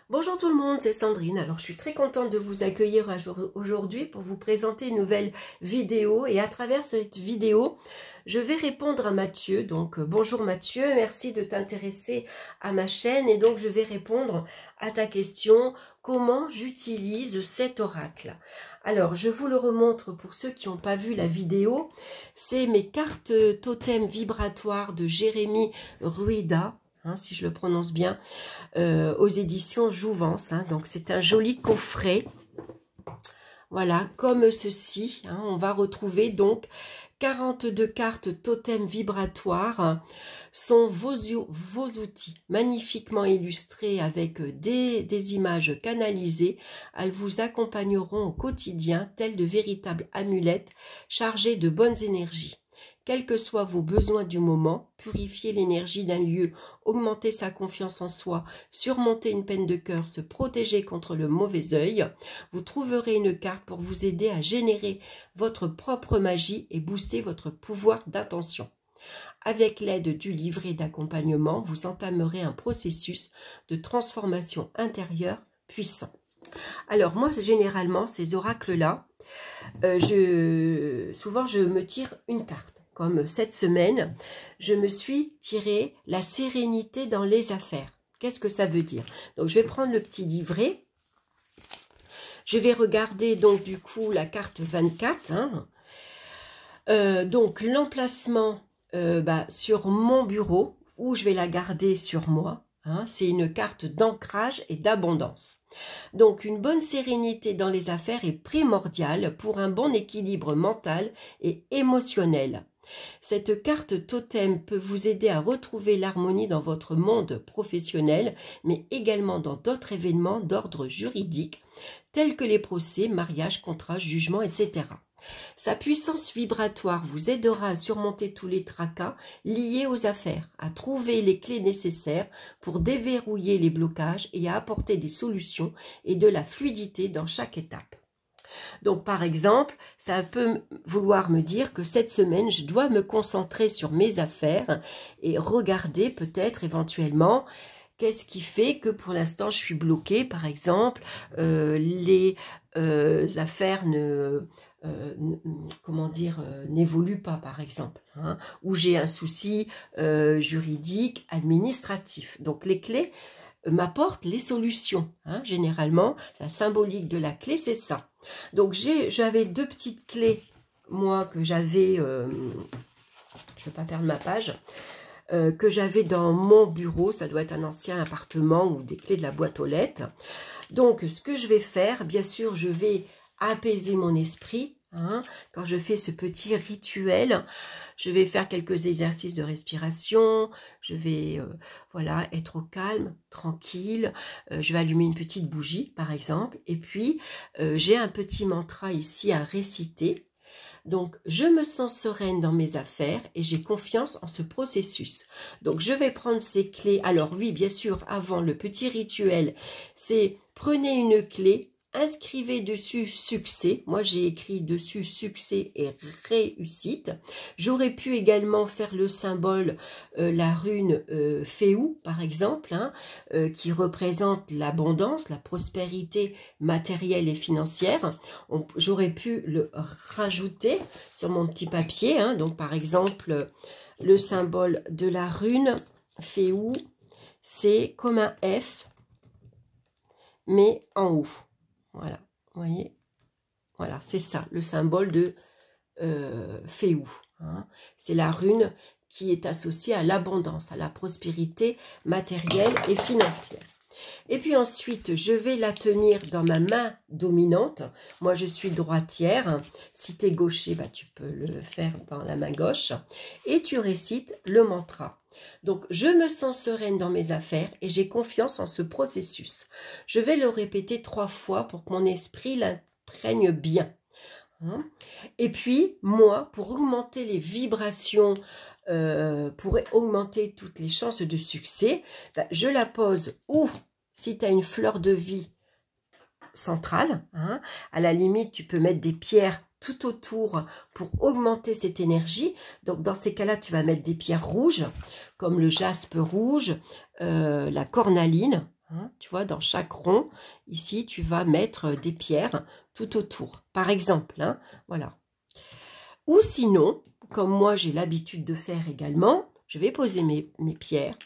Bonjour tout le monde, c'est Sandrine. Alors je suis très contente de vous accueillir aujourd'hui pour vous présenter une nouvelle vidéo. Et à travers cette vidéo, je vais répondre à Mathieu. Donc bonjour Mathieu, merci de t'intéresser à ma chaîne. Et donc je vais répondre à ta question, comment j'utilise cet oracle? Alors je vous le remontre pour ceux qui n'ont pas vu la vidéo. C'est mes cartes totem vibratoires de Jérémy Rueda. Si je le prononce bien, aux éditions Jouvence. Donc c'est un joli coffret. Voilà, comme ceci. On va retrouver donc 42 cartes totem vibratoires. Sont vos outils magnifiquement illustrés avec des images canalisées. Elles vous accompagneront au quotidien, telles de véritables amulettes chargées de bonnes énergies. Quels que soient vos besoins du moment, purifier l'énergie d'un lieu, augmenter sa confiance en soi, surmonter une peine de cœur, se protéger contre le mauvais œil, vous trouverez une carte pour vous aider à générer votre propre magie et booster votre pouvoir d'attention. Avec l'aide du livret d'accompagnement, vous entamerez un processus de transformation intérieure puissant. Alors moi, généralement, ces oracles-là, souvent je me tire une carte. Comme cette semaine, je me suis tiré la sérénité dans les affaires. Qu'est-ce que ça veut dire? Donc, je vais prendre le petit livret. Je vais regarder donc du coup la carte 24. Donc, l'emplacement sur mon bureau, où je vais la garder sur moi. C'est une carte d'ancrage et d'abondance. Donc, une bonne sérénité dans les affaires est primordiale pour un bon équilibre mental et émotionnel. Cette carte totem peut vous aider à retrouver l'harmonie dans votre monde professionnel, mais également dans d'autres événements d'ordre juridique, tels que les procès, mariages, contrats, jugements, etc. Sa puissance vibratoire vous aidera à surmonter tous les tracas liés aux affaires, à trouver les clés nécessaires pour déverrouiller les blocages et à apporter des solutions et de la fluidité dans chaque étape. Donc, par exemple, ça peut vouloir me dire que cette semaine, je dois me concentrer sur mes affaires et regarder peut-être éventuellement qu'est-ce qui fait que pour l'instant, je suis bloquée. Par exemple, les affaires n'évoluent pas, par exemple, ou j'ai un souci juridique, administratif. Donc, les clés m'apportent les solutions. Généralement, la symbolique de la clé, c'est ça. Donc, j'avais deux petites clés, moi, que j'avais, je ne vais pas perdre ma page, que j'avais dans mon bureau. Ça doit être un ancien appartement ou des clés de la boîte aux lettres. Donc, ce que je vais faire, bien sûr, je vais apaiser mon esprit. Quand je fais ce petit rituel, je vais faire quelques exercices de respiration, je vais être au calme, tranquille, je vais allumer une petite bougie par exemple, et puis j'ai un petit mantra ici à réciter. Donc, je me sens sereine dans mes affaires et j'ai confiance en ce processus. Donc, je vais prendre ces clés. Alors oui, bien sûr, avant le petit rituel, c'est prenez une clé, inscrivez dessus succès. Moi, j'ai écrit dessus succès et réussite. J'aurais pu également faire le symbole, la rune Féou, par exemple, qui représente l'abondance, la prospérité matérielle et financière. J'aurais pu le rajouter sur mon petit papier. Donc, par exemple, le symbole de la rune Féou, c'est comme un F, mais en haut. Voilà, vous voyez, voilà, c'est ça, le symbole de Féou. C'est la rune qui est associée à l'abondance, à la prospérité matérielle et financière. Et puis ensuite, je vais la tenir dans ma main dominante. Moi, je suis droitière. Si tu es gaucher, tu peux le faire dans la main gauche. Et tu récites le mantra. Donc, je me sens sereine dans mes affaires et j'ai confiance en ce processus. Je vais le répéter 3 fois pour que mon esprit l'imprègne bien. Et puis, moi, pour augmenter les vibrations, pour augmenter toutes les chances de succès, je la pose où, si tu as une fleur de vie centrale, à la limite, tu peux mettre des pierres tout autour pour augmenter cette énergie. Donc, dans ces cas-là, tu vas mettre des pierres rouges, comme le jaspe rouge, la cornaline, Hein, tu vois, dans chaque rond, ici, tu vas mettre des pierres tout autour, par exemple. Hein, voilà. Ou sinon, comme moi, j'ai l'habitude de faire également, je vais poser mes pierres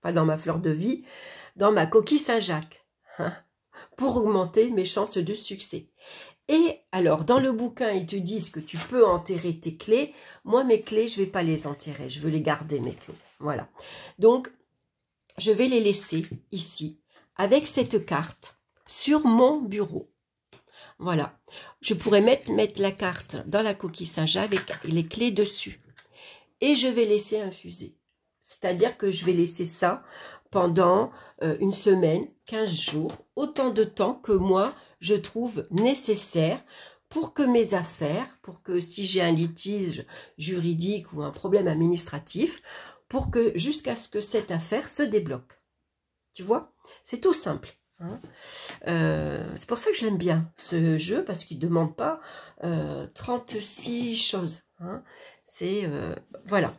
pas dans ma fleur de vie, dans ma coquille Saint-Jacques, hein, pour augmenter mes chances de succès. Et alors, dans le bouquin, ils te disent que tu peux enterrer tes clés. Moi, mes clés, je ne vais pas les enterrer. Je veux les garder, mes clés. Voilà. Donc, je vais les laisser ici, avec cette carte, sur mon bureau. Voilà. Je pourrais mettre la carte dans la coquille Saint-Jacques avec les clés dessus. Et je vais laisser infuser. C'est-à-dire que je vais laisser ça pendant une semaine, 15 jours, autant de temps que moi, je trouve nécessaire pour que mes affaires, pour que si j'ai un litige juridique ou un problème administratif, pour que jusqu'à ce que cette affaire se débloque. Tu vois? C'est tout simple. Hein, c'est pour ça que j'aime bien ce jeu, parce qu'il ne demande pas 36 choses. Hein. C'est voilà.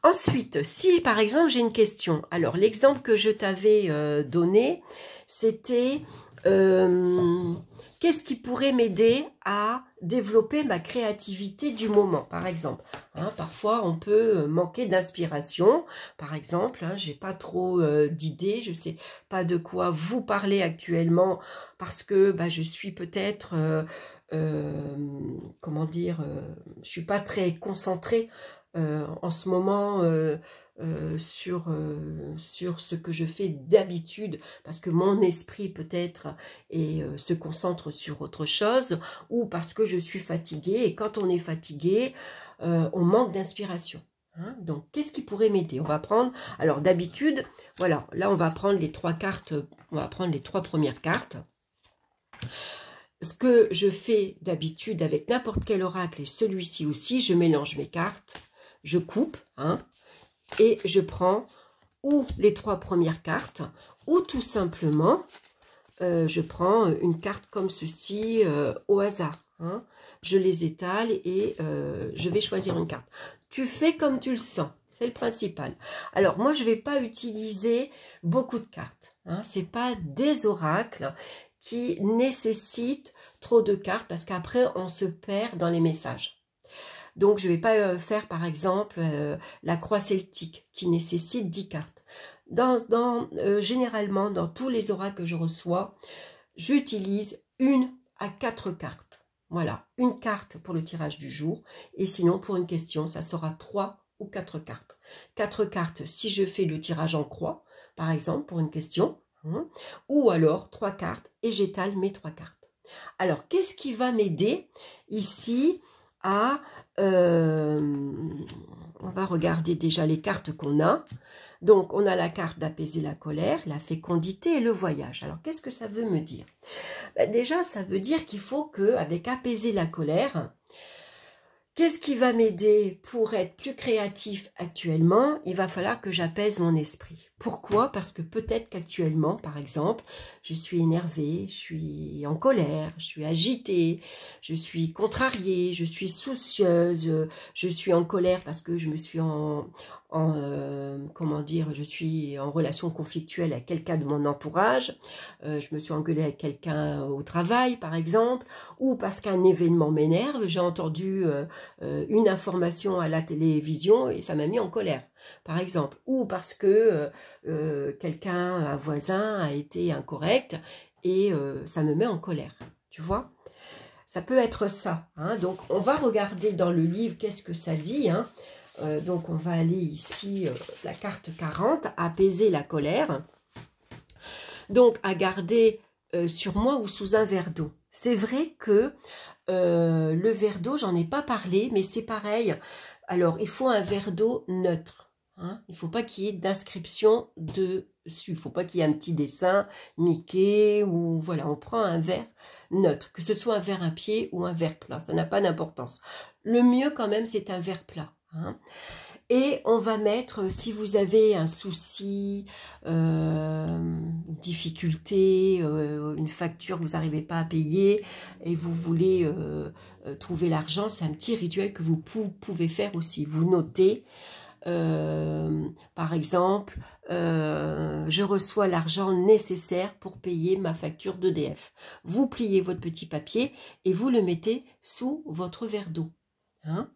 Ensuite, si par exemple j'ai une question, alors l'exemple que je t'avais donné, c'était qu'est-ce qui pourrait m'aider à développer ma créativité du moment, par exemple. Hein, parfois, on peut manquer d'inspiration. Par exemple, hein, j'ai pas trop d'idées, je sais pas de quoi vous parler actuellement parce que bah, je suis peut-être, comment dire, je suis pas très concentrée en ce moment sur ce que je fais d'habitude, parce que mon esprit peut-être se concentre sur autre chose, ou parce que je suis fatiguée, et quand on est fatigué, on manque d'inspiration. Hein, donc, qu'est-ce qui pourrait m'aider? On va prendre, alors d'habitude, voilà, là on va prendre les 3 cartes, on va prendre les 3 premières cartes. Ce que je fais d'habitude avec n'importe quel oracle, et celui-ci aussi, je mélange mes cartes, je coupe, hein, et je prends ou les 3 premières cartes, ou tout simplement, je prends une carte comme ceci au hasard. Hein. Je les étale et je vais choisir une carte. Tu fais comme tu le sens, c'est le principal. Alors, moi, je ne vais pas utiliser beaucoup de cartes. Hein. Ce n'est pas des oracles qui nécessitent trop de cartes, parce qu'après, on se perd dans les messages. Donc, je ne vais pas faire, par exemple, la croix celtique, qui nécessite 10 cartes. Généralement, dans tous les oracles que je reçois, j'utilise 1 à 4 cartes. Voilà, une carte pour le tirage du jour. Et sinon, pour une question, ça sera 3 ou 4 cartes. 4 cartes si je fais le tirage en croix, par exemple, pour une question. Hein, ou alors 3 cartes et j'étale mes 3 cartes. Alors, qu'est-ce qui va m'aider ici à... on va regarder déjà les cartes qu'on a. Donc, on a la carte d'apaiser la colère, la fécondité et le voyage. Alors, qu'est-ce que ça veut me dire? Ben, déjà, ça veut dire qu'il faut qu'avec apaiser la colère, qu'est-ce qui va m'aider pour être plus créatif actuellement? Il va falloir que j'apaise mon esprit. Pourquoi? Parce que peut-être qu'actuellement, par exemple, je suis énervée, je suis en colère, je suis agitée, je suis contrariée, je suis soucieuse, je suis en colère parce que je me suis comment dire, je suis en relation conflictuelle avec quelqu'un de mon entourage, je me suis engueulée avec quelqu'un au travail, par exemple, ou parce qu'un événement m'énerve, j'ai entendu une information à la télévision et ça m'a mis en colère, par exemple, ou parce que quelqu'un, un voisin a été incorrect et ça me met en colère, tu vois. Ça peut être ça, hein. Donc on va regarder dans le livre qu'est-ce que ça dit, hein. Donc on va aller ici, la carte 40, apaiser la colère. Donc à garder sur moi ou sous un verre d'eau. C'est vrai que le verre d'eau, j'en ai pas parlé, mais c'est pareil. Alors il faut un verre d'eau neutre. Hein. Il ne faut pas qu'il y ait d'inscription dessus. Il ne faut pas qu'il y ait un petit dessin, Mickey, ou voilà, on prend un verre neutre. Que ce soit un verre à pied ou un verre plat, ça n'a pas d'importance. Le mieux quand même, c'est un verre plat. Hein. Et on va mettre, si vous avez un souci, difficulté, une facture que vous n'arrivez pas à payer et vous voulez trouver l'argent, c'est un petit rituel que vous pouvez faire aussi. Vous notez par exemple, je reçois l'argent nécessaire pour payer ma facture d'EDF. Vous pliez votre petit papier et vous le mettez sous votre verre d'eau. Hein?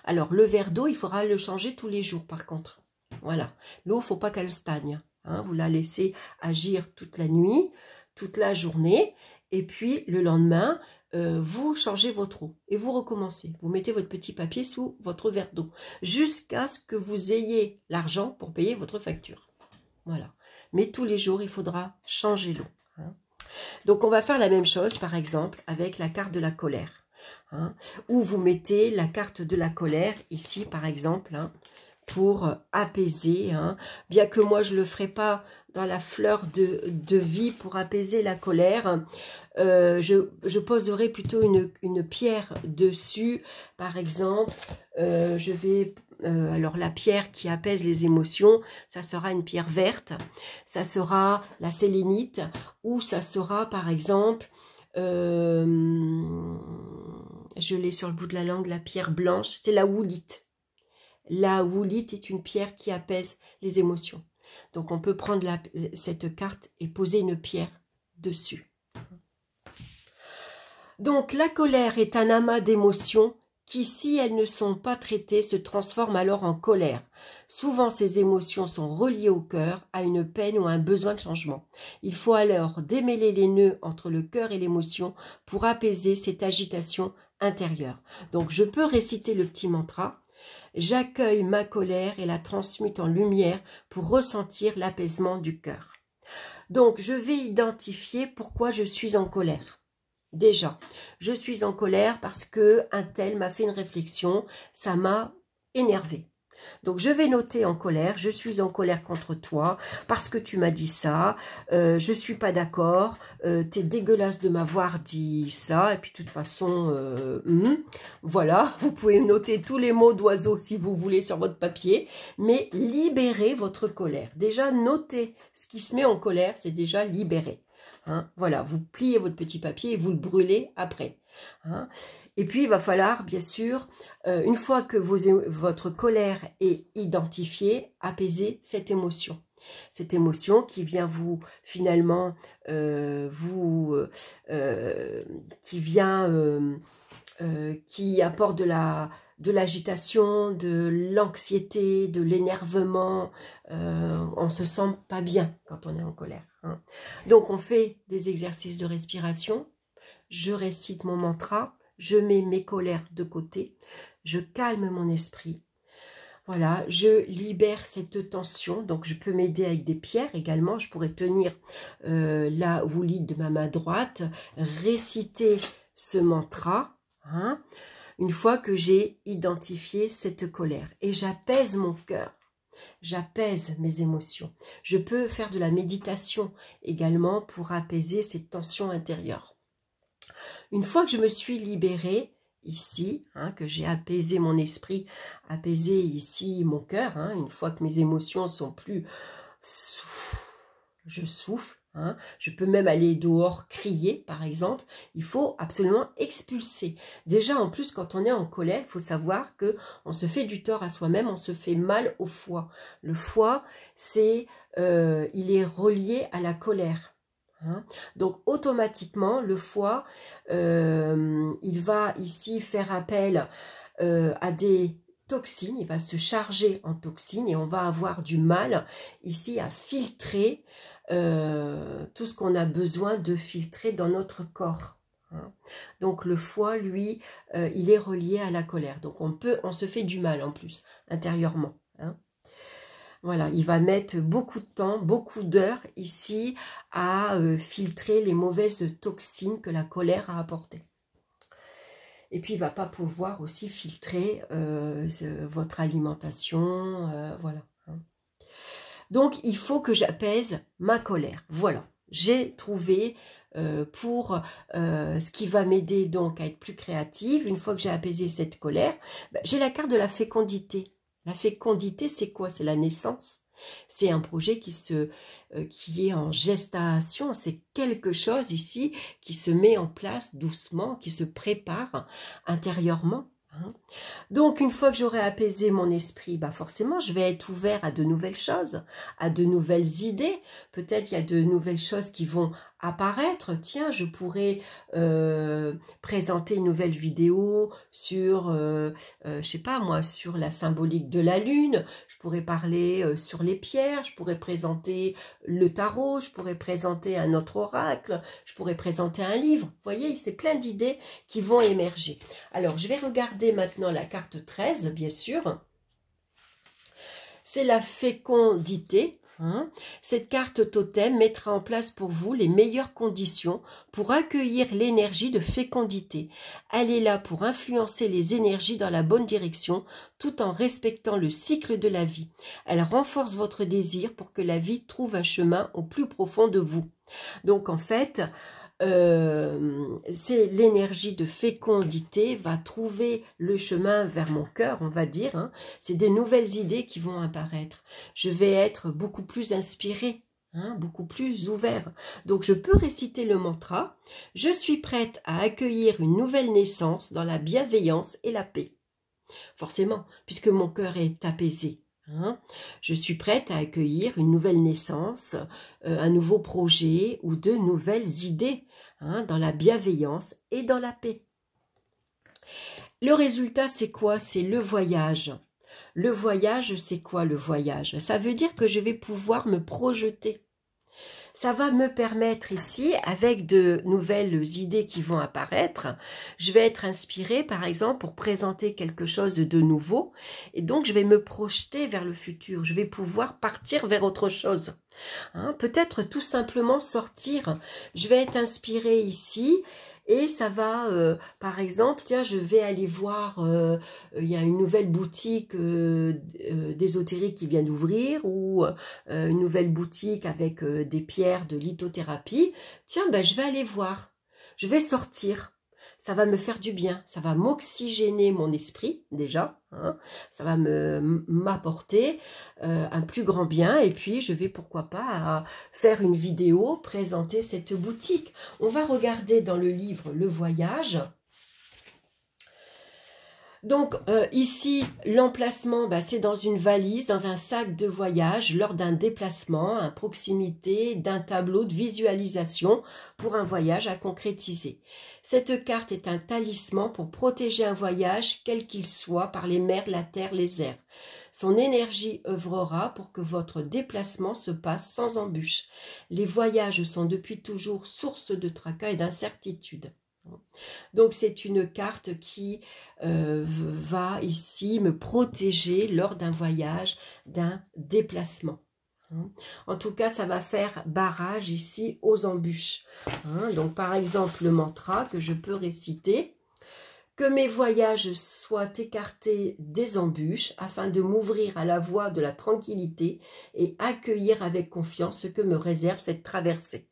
Alors, le verre d'eau, il faudra le changer tous les jours, par contre. Voilà. L'eau, il ne faut pas qu'elle stagne. Hein? Vous la laissez agir toute la nuit, toute la journée. Et puis, le lendemain, vous changez votre eau et vous recommencez. Vous mettez votre petit papier sous votre verre d'eau jusqu'à ce que vous ayez l'argent pour payer votre facture. Voilà. Mais tous les jours, il faudra changer l'eau. Hein? Donc, on va faire la même chose, par exemple, avec la carte de la colère. Hein, où vous mettez la carte de la colère, ici, par exemple, hein, pour apaiser. Hein. Bien que moi, je ne le ferai pas dans la fleur de vie pour apaiser la colère, je poserai plutôt une pierre dessus. Par exemple, je vais... alors la pierre qui apaise les émotions, ça sera une pierre verte, ça sera la sélénite, ou ça sera par exemple, je l'ai sur le bout de la langue, la pierre blanche, c'est la woolite. La woolite est une pierre qui apaise les émotions. Donc on peut prendre cette carte et poser une pierre dessus. Donc la colère est un amas d'émotions qui, si elles ne sont pas traitées, se transforment alors en colère. Souvent, ces émotions sont reliées au cœur, à une peine ou à un besoin de changement. Il faut alors démêler les nœuds entre le cœur et l'émotion pour apaiser cette agitation intérieure. Donc, je peux réciter le petit mantra. J'accueille ma colère et la transmute en lumière pour ressentir l'apaisement du cœur. Donc, je vais identifier pourquoi je suis en colère. Déjà, je suis en colère parce que un tel m'a fait une réflexion, ça m'a énervé. Donc, je vais noter en colère, je suis en colère contre toi parce que tu m'as dit ça, je ne suis pas d'accord, t'es dégueulasse de m'avoir dit ça, et puis de toute façon, voilà, vous pouvez noter tous les mots d'oiseau si vous voulez sur votre papier, mais libérez votre colère. Déjà, notez ce qui se met en colère, c'est déjà libéré. Hein, voilà, vous pliez votre petit papier et vous le brûlez après. Hein. Et puis, il va falloir, bien sûr, une fois que votre colère est identifiée, apaiser cette émotion. Cette émotion qui vient vous, finalement, qui apporte de l'agitation, de l'anxiété, de l'énervement. On ne se sent pas bien quand on est en colère. Hein. Donc, on fait des exercices de respiration. Je récite mon mantra. Je mets mes colères de côté. Je calme mon esprit. Voilà, je libère cette tension. Donc, je peux m'aider avec des pierres également. Je pourrais tenir la woolite de ma main droite, réciter ce mantra. Hein, une fois que j'ai identifié cette colère. Et j'apaise mon cœur. J'apaise mes émotions. Je peux faire de la méditation également pour apaiser ces tensions intérieures. Une fois que je me suis libérée ici, hein, que j'ai apaisé mon esprit, apaisé ici mon cœur, hein, une fois que mes émotions sont plus... Je souffle. Hein. Je peux même aller dehors crier, par exemple. Il faut absolument expulser. Déjà, en plus, quand on est en colère, il faut savoir qu'on se fait du tort à soi-même, on se fait mal au foie. Le foie, il est relié à la colère. Hein. Donc, automatiquement, le foie, il va ici faire appel à des toxines. Il va se charger en toxines et on va avoir du mal ici à filtrer tout ce qu'on a besoin de filtrer dans notre corps. Hein. Donc le foie, lui, il est relié à la colère. Donc on se fait du mal en plus, intérieurement. Hein. Voilà, il va mettre beaucoup de temps, beaucoup d'heures ici à filtrer les mauvaises toxines que la colère a apportées. Et puis il ne va pas pouvoir aussi filtrer votre alimentation, voilà. Donc, il faut que j'apaise ma colère. Voilà, j'ai trouvé pour ce qui va m'aider donc à être plus créative. Une fois que j'ai apaisé cette colère, j'ai la carte de la fécondité. La fécondité, c'est quoi? C'est la naissance. C'est un projet qui est en gestation. C'est quelque chose ici qui se met en place doucement, qui se prépare intérieurement. hein. Donc, une fois que j'aurai apaisé mon esprit, bah forcément, je vais être ouvert à de nouvelles choses, à de nouvelles idées. Peut-être il y a de nouvelles choses qui vont apparaître. Tiens, je pourrais présenter une nouvelle vidéo sur, je sais pas moi, sur la symbolique de la lune. Je pourrais parler sur les pierres. Je pourrais présenter le tarot. Je pourrais présenter un autre oracle. Je pourrais présenter un livre. Vous voyez, c'est plein d'idées qui vont émerger. Alors, je vais regarder maintenant la carte 13, bien sûr. C'est la fécondité. Hein. Cette carte totem mettra en place pour vous les meilleures conditions pour accueillir l'énergie de fécondité. Elle est là pour influencer les énergies dans la bonne direction tout en respectant le cycle de la vie. Elle renforce votre désir pour que la vie trouve un chemin au plus profond de vous. Donc en fait, c'est l'énergie de fécondité va trouver le chemin vers mon cœur, on va dire. Hein. C'est de nouvelles idées qui vont apparaître. Je vais être beaucoup plus inspirée, hein, beaucoup plus ouvert. Donc je peux réciter le mantra. Je suis prête à accueillir une nouvelle naissance dans la bienveillance et la paix. Forcément, puisque mon cœur est apaisé. Hein. Je suis prête à accueillir une nouvelle naissance, un nouveau projet ou de nouvelles idées, hein, dans la bienveillance et dans la paix. Le résultat, c'est quoi? C'est le voyage. Le voyage, c'est quoi le voyage? Ça veut dire que je vais pouvoir me projeter. Ça va me permettre ici, avec de nouvelles idées qui vont apparaître, je vais être inspirée, par exemple, pour présenter quelque chose de nouveau. Et donc, je vais me projeter vers le futur. Je vais pouvoir partir vers autre chose. Hein, peut-être tout simplement sortir. Je vais être inspirée ici. Et ça va, par exemple, tiens, je vais aller voir, il y a une nouvelle boutique d'ésotérique qui vient d'ouvrir, ou une nouvelle boutique avec des pierres de lithothérapie. Tiens, ben, je vais aller voir, je vais sortir. Ça va me faire du bien, ça va m'oxygéner mon esprit déjà, hein. Ça va m'apporter un plus grand bien, et puis je vais pourquoi pas faire une vidéo, présenter cette boutique. On va regarder dans le livre Le Voyage. Donc ici, l'emplacement, bah, c'est dans une valise, dans un sac de voyage, lors d'un déplacement, à proximité d'un tableau de visualisation pour un voyage à concrétiser. Cette carte est un talisman pour protéger un voyage, quel qu'il soit, par les mers, la terre, les airs. Son énergie œuvrera pour que votre déplacement se passe sans embûche. Les voyages sont depuis toujours source de tracas et d'incertitudes. Donc c'est une carte qui va ici me protéger lors d'un voyage, d'un déplacement. En tout cas, ça va faire barrage ici aux embûches. Donc par exemple, le mantra que je peux réciter. Que mes voyages soient écartés des embûches afin de m'ouvrir à la voie de la tranquillité et accueillir avec confiance ce que me réserve cette traversée.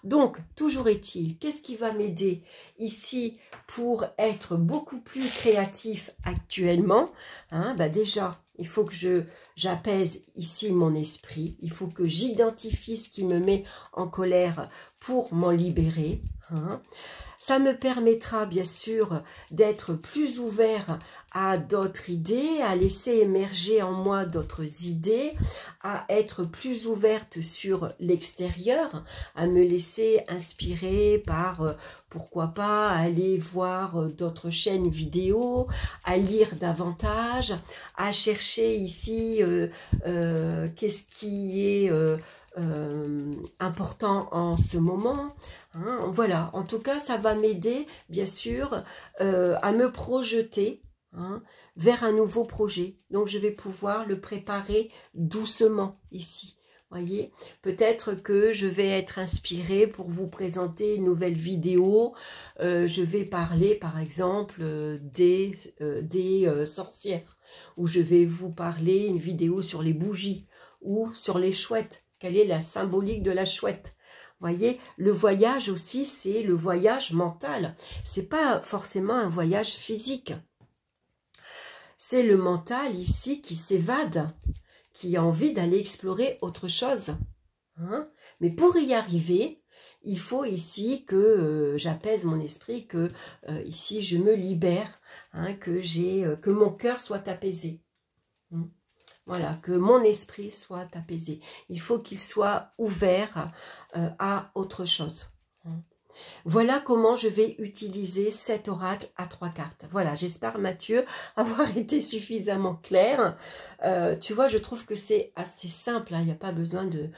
Donc, toujours est-il, qu'est-ce qui va m'aider ici pour être beaucoup plus créatif actuellement? Bah déjà, il faut que j'apaise ici mon esprit. Il faut que j'identifie ce qui me met en colère pour m'en libérer. Ça me permettra bien sûr d'être plus ouvert à d'autres idées, à laisser émerger en moi d'autres idées, à être plus ouverte sur l'extérieur, à me laisser inspirer par, pourquoi pas, aller voir d'autres chaînes vidéo, à lire davantage, à chercher ici qu'est-ce qui est important en ce moment. Voilà, en tout cas, ça va m'aider, bien sûr, à me projeter vers un nouveau projet. Donc, je vais pouvoir le préparer doucement ici. Voyez, peut-être que je vais être inspirée pour vous présenter une nouvelle vidéo. Je vais parler, par exemple, des sorcières. Ou je vais vous parler une vidéo sur les bougies ou sur les chouettes. Quelle est la symbolique de la chouette? Voyez, le voyage aussi, c'est le voyage mental. C'est pas forcément un voyage physique. C'est le mental ici qui s'évade, qui a envie d'aller explorer autre chose. Mais pour y arriver, il faut ici que j'apaise mon esprit, que ici je me libère, hein, que mon cœur soit apaisé. Voilà, que mon esprit soit apaisé. Il faut qu'il soit ouvert à autre chose. Voilà comment je vais utiliser cet oracle à 3 cartes. Voilà, j'espère, Mathieu, avoir été suffisamment clair. Tu vois, je trouve que c'est assez simple. Hein, il n'y a pas besoin de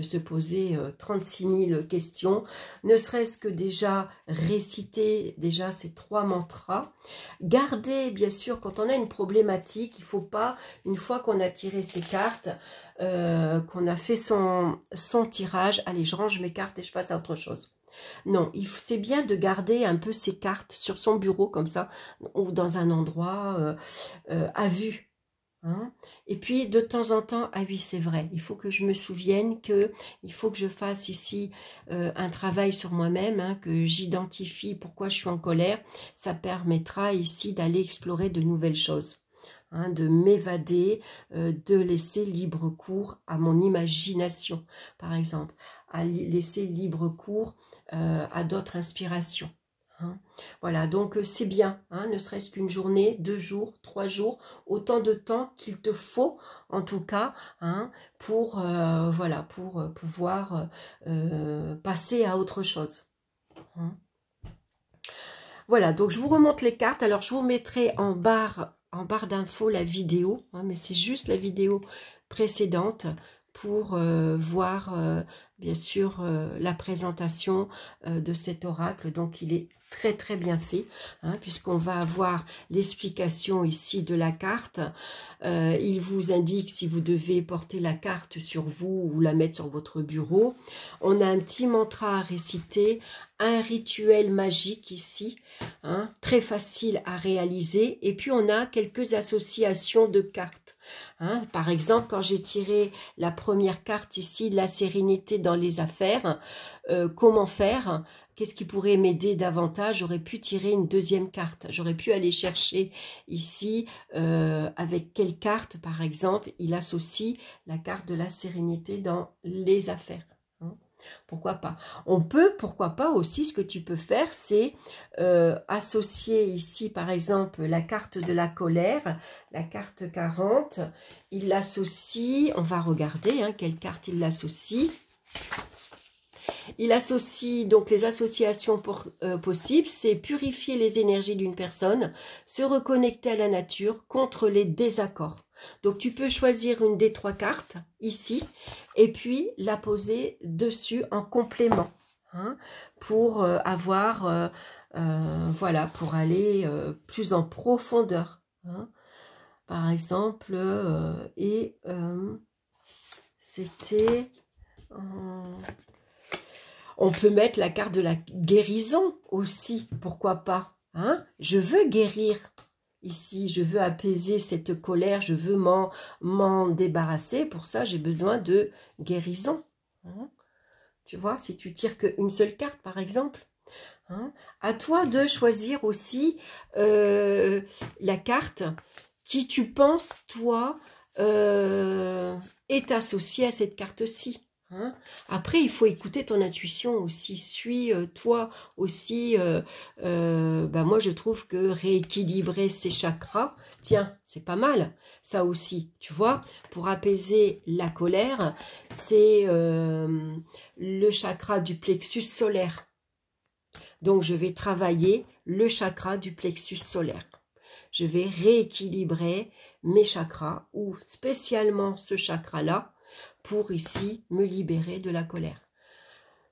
se poser 36 000 questions. Ne serait-ce que déjà réciter déjà ces 3 mantras. Garder, bien sûr, quand on a une problématique, il ne faut pas, une fois qu'on a tiré ces cartes, qu'on a fait son tirage, allez, je range mes cartes et je passe à autre chose. Non, c'est bien de garder un peu ces cartes sur son bureau comme ça, ou dans un endroit à vue. Hein. Et puis de temps en temps, ah oui c'est vrai, il faut que je me souvienne que il faut que je fasse ici un travail sur moi-même, hein, que j'identifie pourquoi je suis en colère. Ça permettra ici d'aller explorer de nouvelles choses. Hein, de m'évader, de laisser libre cours à mon imagination, par exemple, à laisser libre cours à d'autres inspirations. Hein. Voilà, donc c'est bien, hein, ne serait-ce qu'une journée, 2 jours, 3 jours, autant de temps qu'il te faut, en tout cas, hein, pour, voilà, pour pouvoir passer à autre chose. Hein. Voilà, donc je vous remonte les cartes. Alors, je vous mettrai en barre d'infos la vidéo, hein, mais c'est juste la vidéo précédente pour voir, bien sûr, la présentation de cet oracle. Donc, il est très, très bien fait, hein, puisqu'on va avoir l'explication ici de la carte. Il vous indique si vous devez porter la carte sur vous ou la mettre sur votre bureau. On a un petit mantra à réciter, un rituel magique ici, hein, très facile à réaliser. Et puis, on a quelques associations de cartes. Hein. Par exemple, quand j'ai tiré la première carte ici, la sérénité dans les affaires, comment faire? Qu'est-ce qui pourrait m'aider davantage? J'aurais pu tirer une deuxième carte. J'aurais pu aller chercher ici avec quelle carte, par exemple, il associe la carte de la sérénité dans les affaires. Pourquoi pas? On peut, pourquoi pas aussi, ce que tu peux faire, c'est associer ici, par exemple, la carte de la colère, la carte 40. Il l'associe, on va regarder hein, quelle carte il l'associe. Il associe donc les associations possibles, c'est purifier les énergies d'une personne, se reconnecter à la nature contre les désaccords. Donc tu peux choisir une des 3 cartes ici et puis la poser dessus en complément hein, pour avoir, voilà, pour aller plus en profondeur. Hein. Par exemple, c'était... on peut mettre la carte de la guérison aussi, pourquoi pas. Hein? Je veux guérir ici, je veux apaiser cette colère, je veux m'en débarrasser. Pour ça, j'ai besoin de guérison. Hein? Tu vois, si tu tires qu'une seule carte, par exemple. Hein? À toi de choisir aussi la carte qui tu penses, toi, est associée à cette carte-ci. Hein. Après, il faut écouter ton intuition aussi. Suis toi aussi. Moi, je trouve que rééquilibrer ses chakras, tiens, c'est pas mal. Ça aussi, tu vois, pour apaiser la colère, c'est le chakra du plexus solaire. Donc, je vais travailler le chakra du plexus solaire. Je vais rééquilibrer mes chakras ou spécialement ce chakra-là pour ici me libérer de la colère.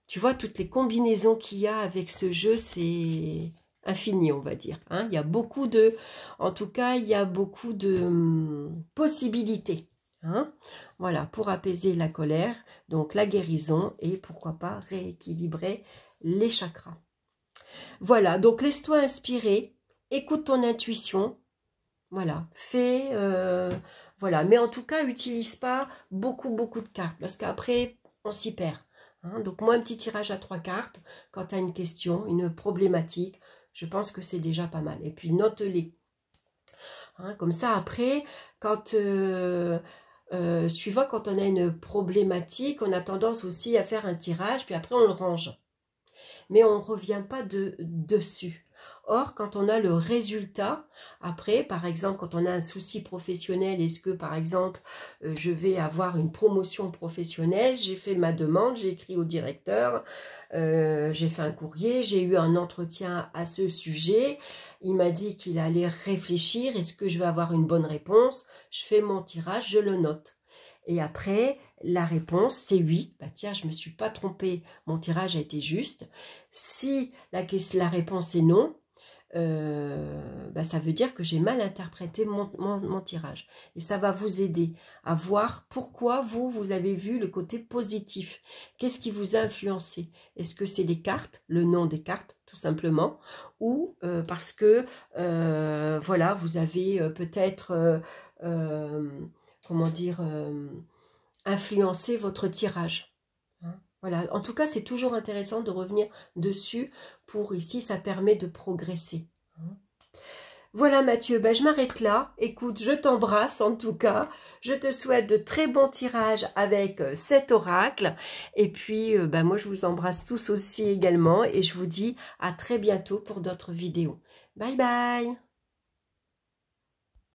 Tu vois, toutes les combinaisons qu'il y a avec ce jeu, c'est infini, on va dire. Hein. Il y a beaucoup de... En tout cas, il y a beaucoup de possibilités. Hein. Voilà, pour apaiser la colère, donc la guérison et pourquoi pas rééquilibrer les chakras. Voilà, donc laisse-toi inspirer, écoute ton intuition. Voilà, fais... voilà, mais en tout cas, utilise pas beaucoup de cartes, parce qu'après, on s'y perd. Hein. Donc, moi, un petit tirage à 3 cartes, quand tu as une question, une problématique, je pense que c'est déjà pas mal. Et puis, note-les. Hein, comme ça, après, quand suivant quand on a une problématique, on a tendance aussi à faire un tirage, puis après on le range. Mais on ne revient pas dessus. Or, quand on a le résultat, après, par exemple, quand on a un souci professionnel, est-ce que, par exemple, je vais avoir une promotion professionnelle, j'ai fait ma demande, j'ai écrit au directeur, j'ai fait un courrier, j'ai eu un entretien à ce sujet, il m'a dit qu'il allait réfléchir, est-ce que je vais avoir une bonne réponse? Je fais mon tirage, je le note. Et après, la réponse, c'est oui. Bah tiens, je ne me suis pas trompée, mon tirage a été juste. Si la réponse est non, bah ça veut dire que j'ai mal interprété mon tirage. Et ça va vous aider à voir pourquoi vous avez vu le côté positif. Qu'est-ce qui vous a influencé? Est-ce que c'est les cartes, le nom des cartes, tout simplement, ou parce que, voilà, vous avez peut-être... comment dire, influencer votre tirage. Hein, voilà. En tout cas, c'est toujours intéressant de revenir dessus pour ici, ça permet de progresser. Hein. Voilà Mathieu, ben, je m'arrête là. Écoute, je t'embrasse en tout cas. Je te souhaite de très bons tirages avec cet oracle. Et puis, ben, moi, je vous embrasse tous aussi également. Et je vous dis à très bientôt pour d'autres vidéos. Bye bye.